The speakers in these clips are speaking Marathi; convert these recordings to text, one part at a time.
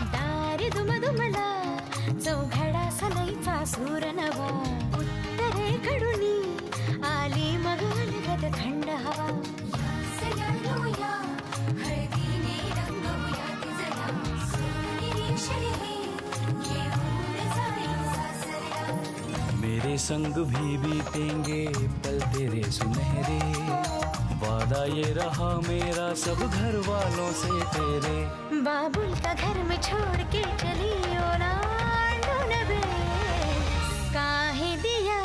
दार दुमदुमला चौघडा सनईचा सूर नवा उत्तरेकडून आली मग अलगद थंड हवा सजवूया हळदीने रंगवूया तिजला सोनेरी शर्यती घेऊन जाईल सासरला मेरे संग भी बीतेंगे पल तेरे सुनहरे वादा ये रहा मेरा सब घर वालों से तेरे बाबुल का घर में छोड़ के चली ओ ना ढूंढबे काहे दिया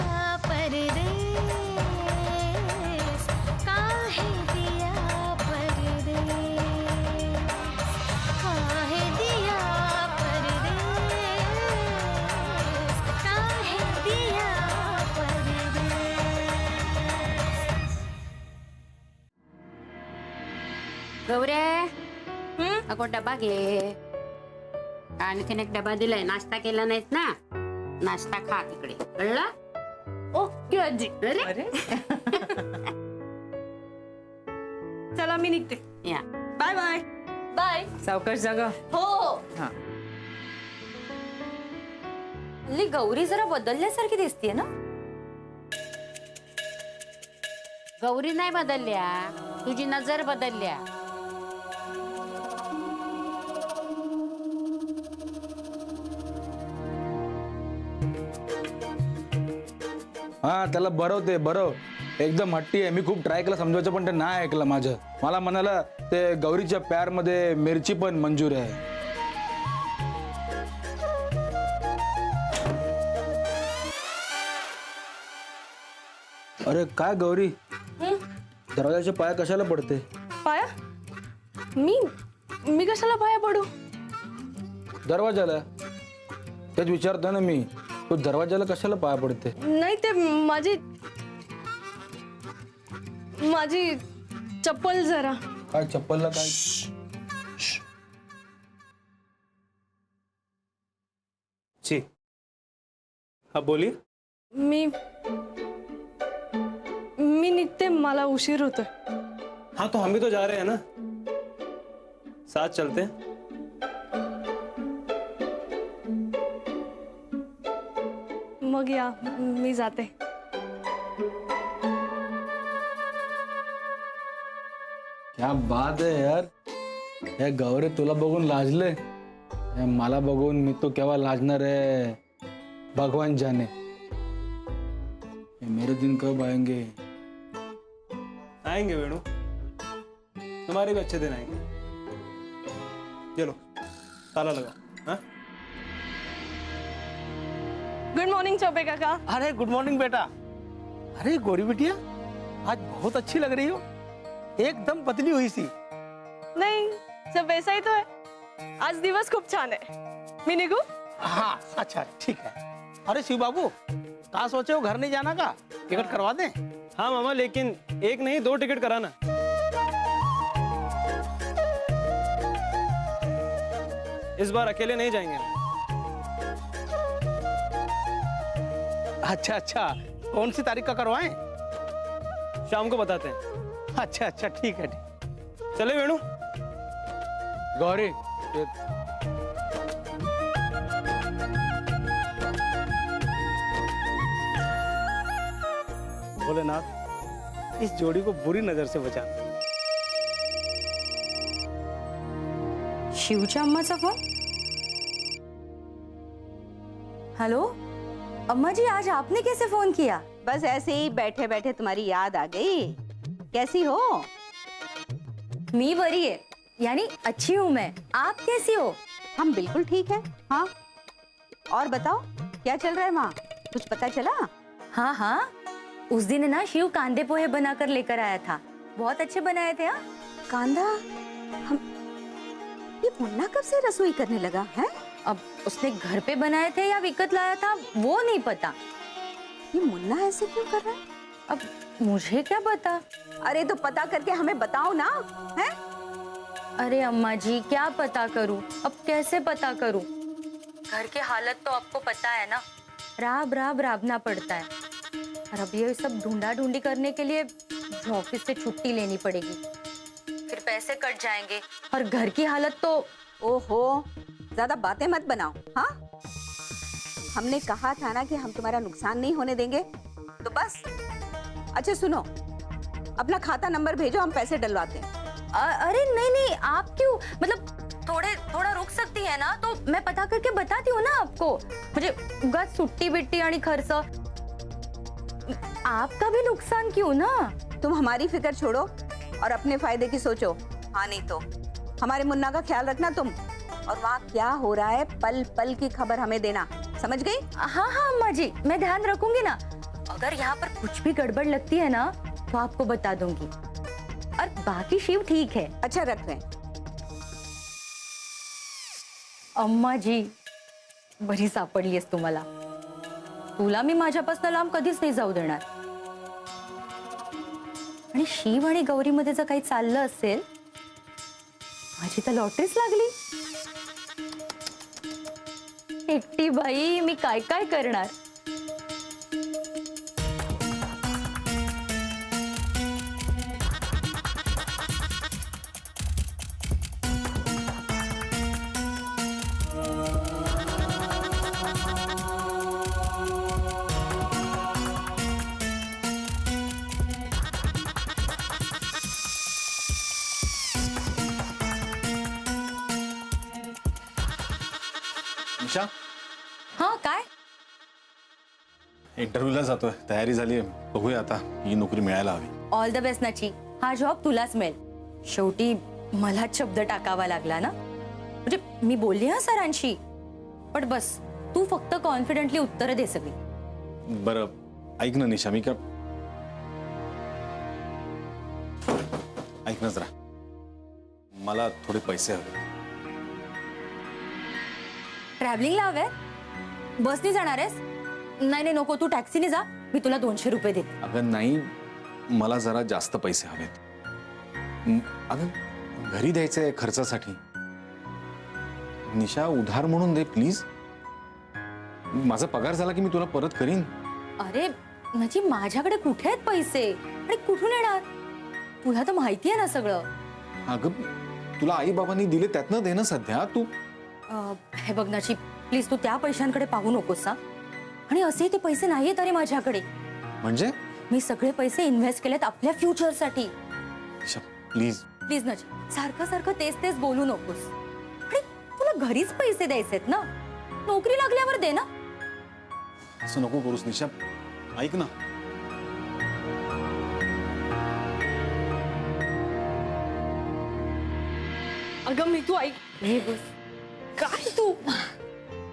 परदेस काहे दिया परदेस काहे दिया परदेस काहे दिया परदेस। गौऱ्या अगो डबा घे आणखीन एक डबा दिलाय नाश्ता केला नाहीस ना नाश्ता खा तिकडे कळलं ओके आजी. अरे चला मी निघते. या बाय बाय. बाय. सावकाश जागा. हो. हा. हल्ली गौरी जरा बदलल्यासारखी दिसतीये ना. गौरी नाही बदलल्या तुझी नजर बदलल्या. हा त्याला बरवते बरव एकदम हट्टी आहे. मी खूप ट्राय केलं समजवायचं पण ते नाही ऐकलं माझं. मला म्हणाला ते गौरीच्या प्यार मध्ये मिरची पण मंजूर आहे. अरे काय गौरी दरवाजाच्या पाया कशाला पडते? पाया मी कशाला पाया पडू? दरवाजाला तेच विचारतो ना मी. तू दरवाजाला कशाला पाया पडते? नाही ते माझी चप्पल जरा. काय चप्पलला काय? जी हाँ बोलिए. मी निघते मला उशीर होतोय. हाँ तो हम भी तो जा रहे हैं ना साथ चलते हैं. मग या मी जाते. क्या बात है यार. हे गौरी तुला बघून लाजले. हे मला बघून मी तो केव्हा लाजणार आहे भगवान जाने. ये मेरे दिन कब आएंगे? आएंगे वेणु तुम्हारे भी अच्छे दिन आएंगे. चलो ताला लगाओ. हाँ गुड मॉर्निंग चौबे काका. अरे गुड मॉर्निंग बेटा. अरे गौरी बिटिया आज बहुत अच्छी लग रही हो. एकदम पतली हुई सी. नहीं सब वैसा ही तो है. आज दिवस खूप छान है. मी निघू. हाँ अच्छा ठीक है. अरे शिव बाबू कहाँ सोचे हो घर नहीं जाना का? टिकट करवा दें. हाँ मामा लेकिन एक नहीं 2 टिकट कराना. इस बार अकेले नहीं जाएंगे. अच्छा अच्छा कौन सी तारीख का करवाएं? शाम को बताते हैं. अच्छा अच्छा ठीक है. चले वेणु. गौरी भोलेनाथ इस जोड़ी को बुरी नजर से बचा. शिवच्या अम्माचा फोन. हेलो अम्मा जी आज आपने कैसे फोन किया? बस ऐसे ही बैठे बैठे तुम्हारी याद आ गई. कैसी हो? मी बरी है यानी अच्छी हूँ मैं. आप कैसी हो? हम बिल्कुल ठीक है. हाँ और बताओ क्या चल रहा है वहाँ? कुछ पता चला? हाँ हाँ उस दिन ना शिव कांदे पोहे बनाकर लेकर आया था. बहुत अच्छे बनाए थे. हाँ कांदा. हम ये मुन्ना कब से रसोई करने लगा है? अब उसने घर पे बनाए थे या विकत लाया था वो नहीं पता. ये मुन्ना ऐसे क्यों कर रहा है? अब मुझे क्या पता. अरे तो पता करके हमें बताओ ना. है अरे अम्मा जी क्या पता करूं. अब कैसे पता करूं. घर की हालत तो आपको पता है ना. राब राब राबना पड़ता है. और अब ये सब ढूंढा ढूंढी करने के लिए ऑफिस से छुट्टी लेनी पड़ेगी. फिर पैसे कट जाएंगे और घर की हालत तो. ओहो ज्यादा बातें मत बनाओ। हाँ, हमने कहा था ना कि हम तुम्हारा नुकसान नहीं होने देंगे, तो बस। अच्छा सुनो, अपना खाता नंबर भेजो, हम पैसे डलवाते हैं। अरे नहीं नहीं, आप क्यों, मतलब थोड़ा रुक सकती है ना, तो मैं पता करके बताती हूँ ना आपको। मुझे उगाच सुट्टी बिट्टी आणि खर्च, आपका भी नुकसान क्यों ना। तुम हमारी फिक्र छोड़ो और अपने फायदे की सोचो। हाँ, नहीं तो हमारे मुन्ना का ख्याल रखना तुम, और वहाँ क्या हो रहा है पल पल की खबर हमें देना, समझ गई? हाँ हाँ अम्मा जी, मैं ध्यान रखूंगी ना। अगर यहाँ पर कुछ भी गड़बड़ लगती है ना तो आपको बता दूंगी, और बाकी शिव ठीक है। अच्छा, रख रहे हैं। अम्मा जी, बरी सापडलीस तुम्हाला, तुला मी माझ्यापासून लांब कधीच नाही जाऊ देणार। आणि शिव आणि गौरी मध्ये जर काही चाललं असेल, माझी तर लॉटरीच लागली। एकटी बाई मी काय काय करणार। निशा, हाँ काय? इंटरव्ह्यूला जातोय, तयारी झाली, बघूया आता ही नोकरी मिळायला हवी। ऑल द बेस्ट नाची, हा जॉब तुलाच मिळेल। शेवटी मला शब्द टाकावा लागला ना, म्हणजे मी बोलली हा सरांशी, पण बस तू फक्त कॉन्फिडेंटली उत्तर दे सगळी। बरं ऐक ना निशा, मी का ऐक ना जरा, मला थोडे पैसे हवे। ट्रॅव्हलिंगला हवे? बसनी जाणार आहेस? नाही नाही नको, तू टॅक्सीने जा, मी तुला 200 रुपये देते। अगं नाही, मला जरा जास्त पैसे हवेत। अगं घरी द्यायचंय खर्चासाठी। निशा उधार म्हणून दे प्लीज, माझा पगार झाला की मी तुला परत करीन। अरे म्हणजे माझ्याकडे कुठे आहेत पैसे आणि कुठून येणार? तुला तर माहिती आहे ना सगळं। अगं तुला आई बाबांनी दिले त्यातनं दे ना सध्या तू। हे बघ नाची, प्लीज तू त्या पैशांकडे पाहू नकोस हा। आणि असे ते पैसे नाहीत अरे माझ्याकडे। म्हणजे? मी सगळे पैसे इन्व्हेस्ट केलेत आपल्या फ्युचरसाठी। प्लीज प्लीज नाची, सारखं सारखं तेच तेच बोलू नकोस। आणि तुला घरीच पैसे द्यायचेत ना, नोकरी लागल्यावर दे ना। असं नको करूस निशा, ऐक ना। अगं मी तू ऐक, हे बस काय तू?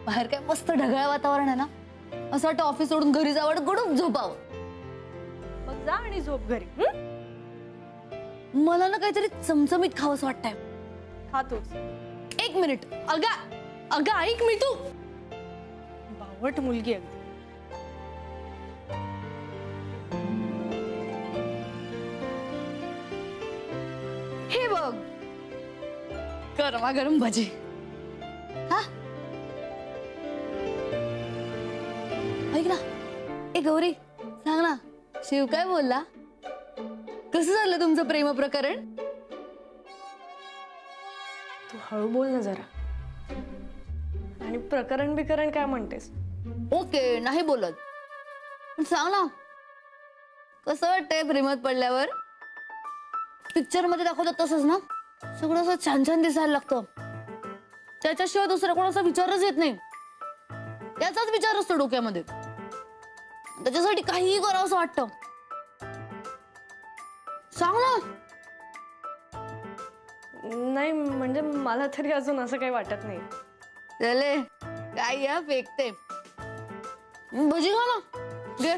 बाहेर काय मस्त ढगाळ वातावरण आहे ना, असं वाटतं ऑफिस सोडून घरी जावं, गडूप झोपावं। मग जा आणि झोप घरी। मला ना काहीतरी चमचमीत खावंसं वाटतंय। खातोच। एक मिनिट, अगं ऐक मी तू, बावट मुलगी अगदी। हे बघ, गरमागरम भजी। हा ऐक ना, ए गौरी सांग ना, शिव काय बोलला? कसं झालं तुमचं प्रेम प्रकरण? तू हळू बोल ना जरा, आणि प्रकरण बिकरण काय म्हणतेस? ओके नाही बोलत, पण सांग ना कसं वाटतंय प्रेमात पडल्यावर? पिक्चर मध्ये दाखवतात तसंच ना, सगळं असं छान छान दिसायला लागतं, त्याच्याशिवाय दुसरा कोणाचा विचारच येत नाही, त्याचाच विचार असतो डोक्यामध्ये, त्याच्यासाठी काहीही करावं असं वाटतं। सांग ना। नाही म्हणजे मला तरी अजून असं काही वाटत नाही। चले काय या फेकते, भजी खा ना, घे।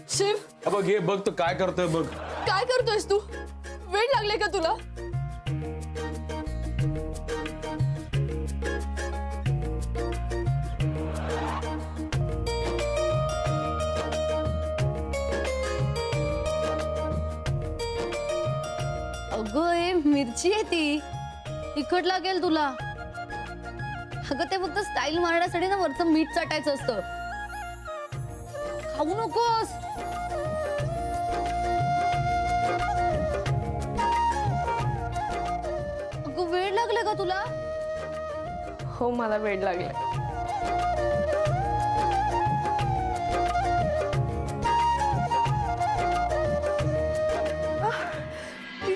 शिव बघ, हे बघ तो काय करतोय बघ। काय करतोयस तू? वेळ लागले का तुला? अगं हे मिरची आहे ती, तिखट लागेल तुला। अगं ते फक्त स्टाईल मारण्यासाठी ना वरचं मीठ चाटायचं असतं। खाऊ नकोस. अगं वेळ लागले का तुला? हो मला वेळ लागलाय.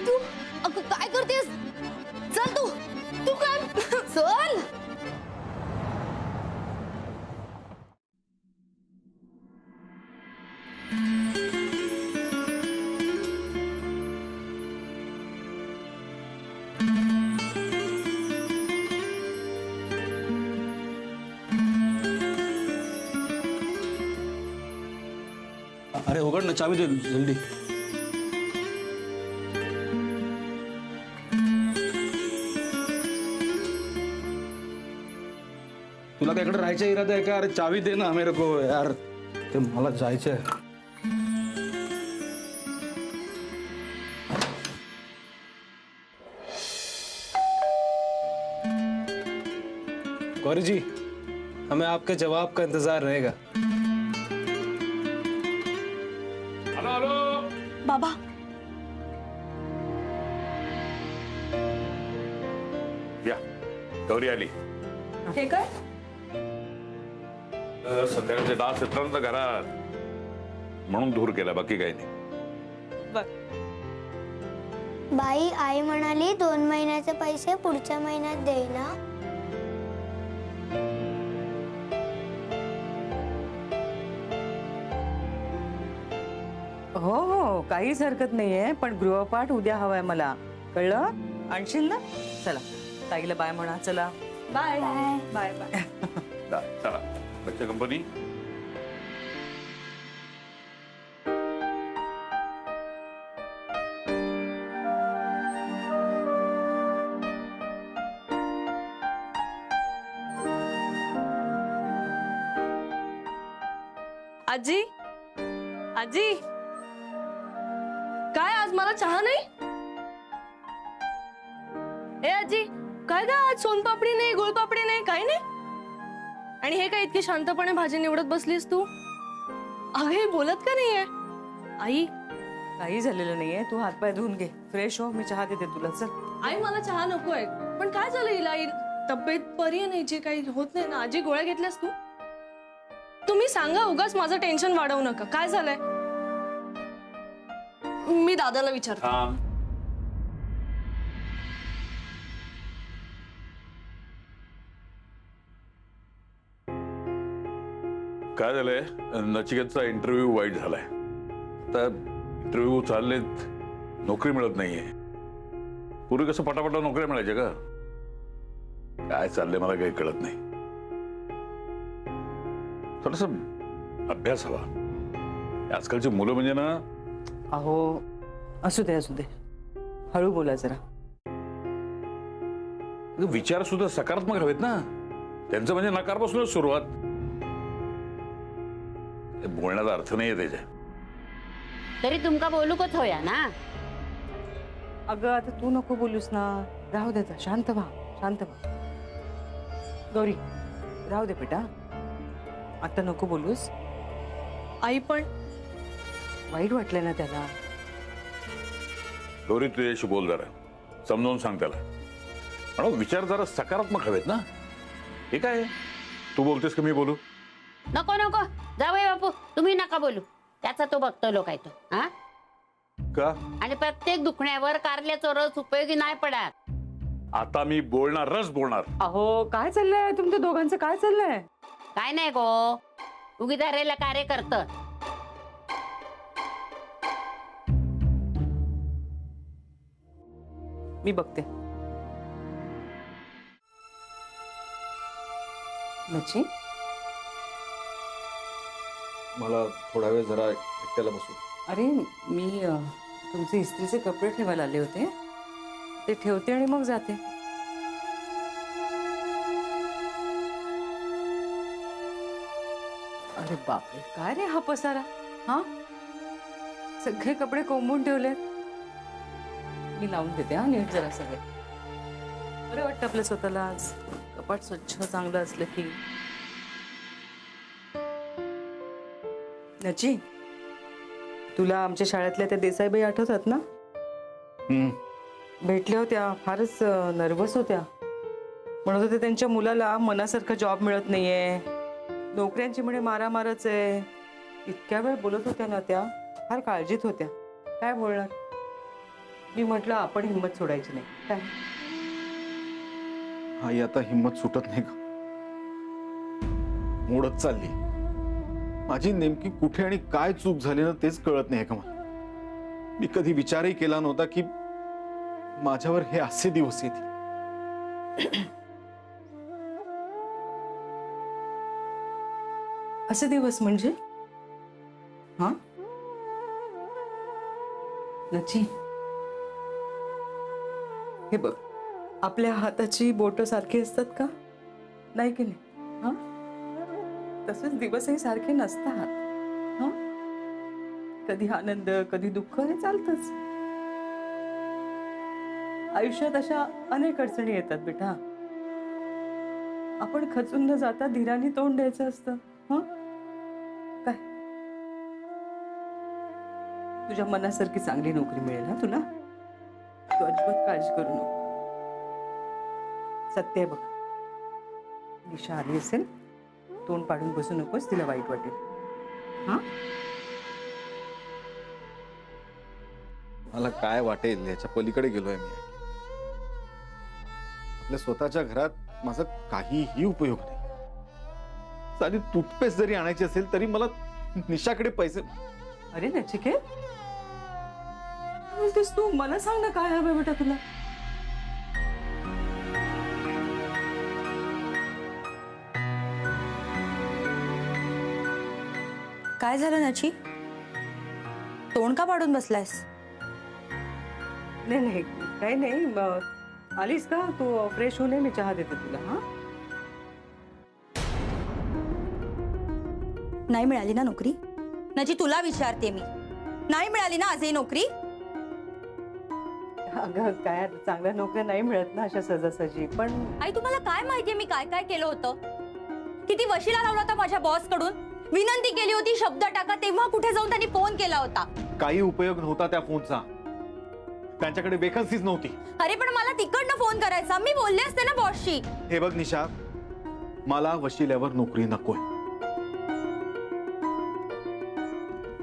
तू अगं काय करतेस? चल तू काय चल. अरे उघड ना, चाबी दे जल्दी. तुला काय इकडे राहायचा इरादा आहे का? अरे चाबी दे ना मेरे को यार, ते मला जायचंय. गौरी जी, हमें आपके जवाब का इंतजार रहेगा. बाबा या गौरी आली. हे काय? संध्याकाळचे डास येतात ना घरात, म्हणून धूर केला, बाकी काही नाही. बाई आई म्हणाली 2 महिन्याचे पैसे पुढच्या महिन्यात देईना. हो हो काहीच हरकत नाहीये, पण गृहपाठ उद्या हवाय मला, कळलं? आणशील ना? चला ताईला बाय म्हणा. चला बाय बाय बाय. चला बच्चे कंपनी. आजी आजी काय आज मला चहा नाही? ए आजी काय गा आज सोनपापडी नाही, गुळपापडी नाही, काय नाही? आणि हे काय इतकी शांतपणे भाजी निवडत बसलीस तू? अगं हे बोलत का नाहीये? आई काही झालेलं नाहीये, तू हातपाय धुवून घे, फ्रेश हो, मी चहा देते तुला. चल. आई मला चहा नकोय. पण काय झालं हिला? तब्येत बरी नाही, जे काही होत नाही ना. आजी गोळ्या घेतल्यास तू? तुम्ही सांगा, उगाच माझं टेन्शन वाढवू नका. काय झालंय? मी दादाला विचारतो. काय झालंय, नचिकेतचा इंटरव्ह्यू वाईट झालाय. आता इंटरव्ह्यू चाललेत, नोकरी मिळत नाहीये. पूर्वी कसं पटापटा नोकऱ्या मिळायच्या का? काय चाललंय मला काही कळत नाही. थोडस अभ्यास हवा. आजकालची मुलं म्हणजे ना. अहो असू दे असू दे, हळू बोला जरा. विचार सुद्धा सकारात्मक हवेत ना. त्यांचं म्हणजे नकारपासूनच सुरुवात. बोलण्याचा अर्थ नाहीये त्याच्या. तरी तुमका बोलू का होया ना. अगं आता तू नको बोलूस ना, राहू दे, शांत व्हा, शांत व्हा. गौरी राहू दे बेटा, आता नको बोलूस. आई पण वाईट वाटलं ना त्याला. गौरी तुझ्याशी बोल जरा, समजावून सांग त्याला. म्हणून विचार जरा सकारात्मक हवेत ना. हे काय तू बोलतेस का मी बोलू? नको नको जावई बापू, तुम्ही नका बोलू. त्याचा तो बघतो लोक आहे तो. हा का? आणि प्रत्येक दुखण्यावर कारल्याचा रस उपयोगी नाही पडत. आता मी बोलणारच बोलणार. अहो काय चाललंय तुमच्या दोघांचं? काय चाललंय? काय नाही गो, उगी धरेला कार्य करत. मी बघते. नची मला थोडा वेळ जरा एकट्याला बसू. अरे मी तुमचे इस्त्रीचे कपडे ठेवायला आले होते, ते ठेवते आणि मग जाते. अरे बापरे, काय रे हा पसारा? हा सगळे कपडे कोंबून ठेवलेत. मी लावून देते हा नीट जरा सगळे. बरं वाटतं आपल्या स्वतःला आज. कपाट स्वच्छ चांगलं असलं की. नची, तुला आमच्या शाळेतल्या त्या देसाईबाई आठवतात ना? भेटल्या होत्या, फारच नर्वस होत्या. म्हणत होते त्यांच्या मुलाला मनासारखा जॉब मिळत नाहीये, नोकऱ्यांची म्हणे मारामारच आहे. इतक्या वेळ बोलत होत्या ना त्या, फार काळजीत होत्या. काय बोलणार? मी म्हटलं आपण हिंमत सोडायची नाही. काय आई आता हिंमत सुटत नाही का? मोडत चालली. माझी नेमकी कुठे आणि काय चूक झाली ना तेच कळत नाही का मला. मी कधी विचारही केला नव्हता की माझ्यावर हे असे दिवस येतील. असे दिवस म्हणजे? हा नची, हे बघ, आपल्या हाताची बोट सारखी असतात का? नाही की नाही? हा, तसेच दिवसही सारखे नसतात. हा, कधी आनंद, कधी दुःख, हे चालतच. आयुष्यात अशा अनेक अडचणी येतात बेटा. आपण खचून न जाता धीराने तोंड द्यायचं असतं. हा, काय तुझ्या मनासारखी चांगली नोकरी मिळेल ना तुला. तू अजिबात काळजी करू नको. सत्य आहे बघ, निशा आली असेल, तोंड पाडून बसू नकोस, तिला वाईट वाटेल. हा, मला काय वाटेल याच्या पलीकडे गेलोय मी. आपल्या स्वतःच्या घरात माझा काहीही उपयोग नाही. साधी टूथपेस्ट जरी आणायची असेल तरी मला निशाकडे पैसे. अरे नचिकेत, बोलतेस तू? मला सांग ना काय हवं बेटा तुला. काय झालं नची? तोंड का पाडून बसलायस? नाही नाही, काही नाही. आलीस का तू? फ्रेश होऊन मी चहा देते तुला. हा, नाही मिळाली ना नोकरी? नची तुला विचारते मी, नाही मिळाली ना आजही नोकरी? अगं काय चांगल्या नोकऱ्या नाही मिळत ना अशा सहजासहजी. पण आई तुम्हाला काय माहितीये मी काय काय केलं होतं? किती वशिला लावला होता माझ्या बॉस कडून, विनंती केली होती शब्द टाका, तेव्हा कुठे जाऊन त्यांनी फोन केला होता. काही उपयोग नव्हता त्या फोनचा. त्यांच्याकडे वेकन्सीच नव्हती. अरे पण मला तिकडनं फोन करायचा, मी बोलले असते ना बॉसशी. हे बघ निशा, मला वशिल्यावर नोकरी नकोय.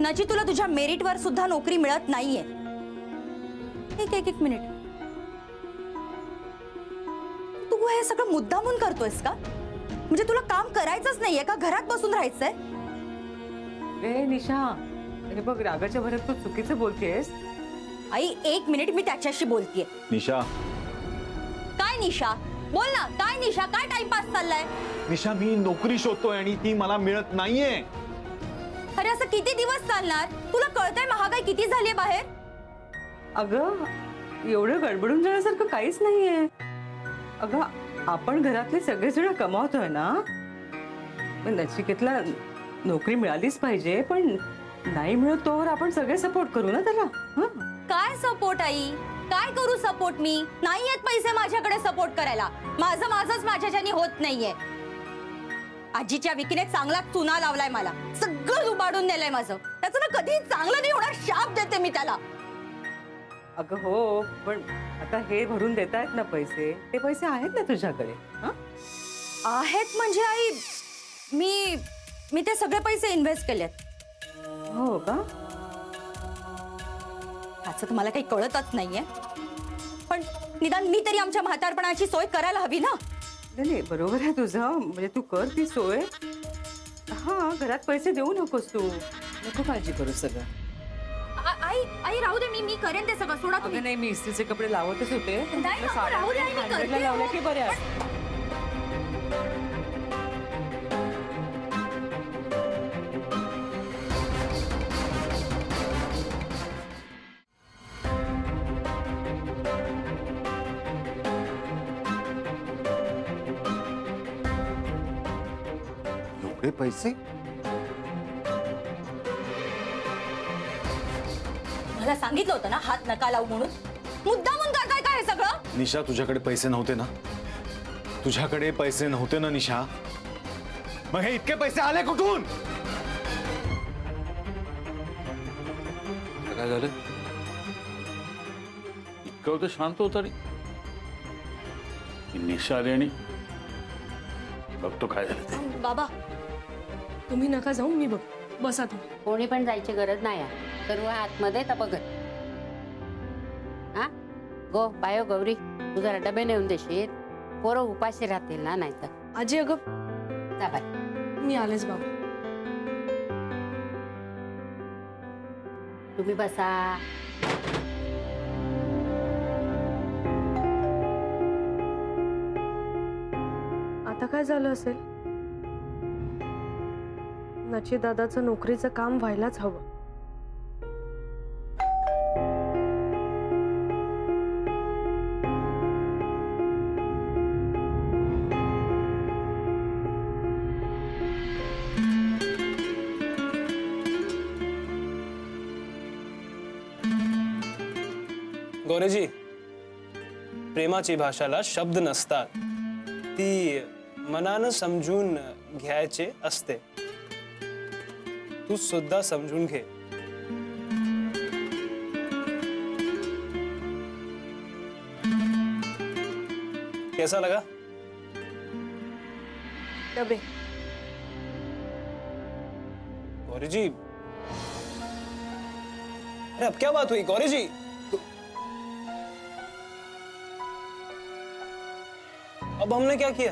नची तुला तुझ्या मेरिटवर सुद्धा नोकरी मिळत नाहीये. एक मिनिट, तू हे सगळं मुद्दामून करतोयस का? म्हणजे तुला काम करायचंच नाहीये का? घरात बसून राहायचंय? ए निशा, हे बघ रागाच्या भरात तू चुकीचं बोलतेस. आई एक मिनिट, मी त्याच्याशी बोलतेय. निशा. काय निशा? बोल ना, काय निशा? काय टाइमपास चाललाय? निशा, मी नोकरी शोधतोय आणि ती मला मिळत नाहीये. अरे असं किती दिवस चालणार? तुला कळतंय महागाई किती झालीये बाहेर? अगं एवढं गडबडून जाण्यासारखं काहीच नाहीये. अगं आपण घरातले सगळेजण कमावतोय ना. पण नचिकेतला नोकरी मिळालीच पाहिजे, पण नाही मिळत तोवर आपण सगळे सपोर्ट करू ना त्याला. काय सपोर्ट आई? काय करू सपोर्ट? मी नाही येत पैसे माझ्याकडे सपोर्ट करायला. माझंच माझ्याच्यानी होत नाहीये. आजीच्या विकीने चांगला चुना लावलाय मला, सगळं लुबाडून नेलंय माझं. त्याचं ना कधी चांगलं नाही होणार, शाप देते मी त्याला. अगं हो, पण आता हे भरून देतायत ना पैसे, ते पैसे आहेत ना तुझ्याकडे? आहेत म्हणजे आई, मी ते सगळे पैसे इन्व्हेस्ट केलेत. हो का? त्याचं तुम्हाला काही कळतच नाहीये. पण निदान मी तरी आमच्या म्हातारपणाची सोय करायला हवी ना. नाही बरोबर आहे तुझं, म्हणजे तू कर ती सोय. हा, घरात पैसे देऊ नकोस तू, नको काळजी करू. सगळं आई राहू दे, मी करेन ते सगळं. सोडा तुम्ही. नाही, मी इस्त्रीचे कपडे लावतच होते. राहू दे, मी करते. लावल्या की बऱ्या. एवढे पैसे? मला सांगितलं होतं ना हात नका लावू म्हणून. मुद्दामून करताय का हे सगळं? निशा, तुझ्याकडे पैसे नव्हते ना? तुझ्याकडे पैसे नव्हते ना निशा? मग हे इतके पैसे आले कुठून? काय झालं? इतकं होतं शांत होता आणि निशा आली आणि बघतो काय झालं ते. बाबा तुम्ही नका जाऊ, मी बघ. बसा तुम्ही. कोणी पण जायची गरज नाही आहे. सर्व आतमध्ये तर बघत. हा गो बायो गौरी, तू जरा डबे नेऊन देशील, पोरं उपाशी राहतील ना. नाही तर आजी अगं जा बाय. मी आलेच बाबा. तुम्ही बसा. आता काय झालं असेल? नची दादाचं नोकरीचं काम व्हायलाच हवं. गौरीजी, प्रेमाची भाषाला शब्द नसतात, ती मनानं समजून घ्यायचे असते. तू सुद्धा समजून घे. कैसा लगा? डबे. गौरीजी, अरे अब क्या बात हुई गौरीजी? अब हमने क्या किया?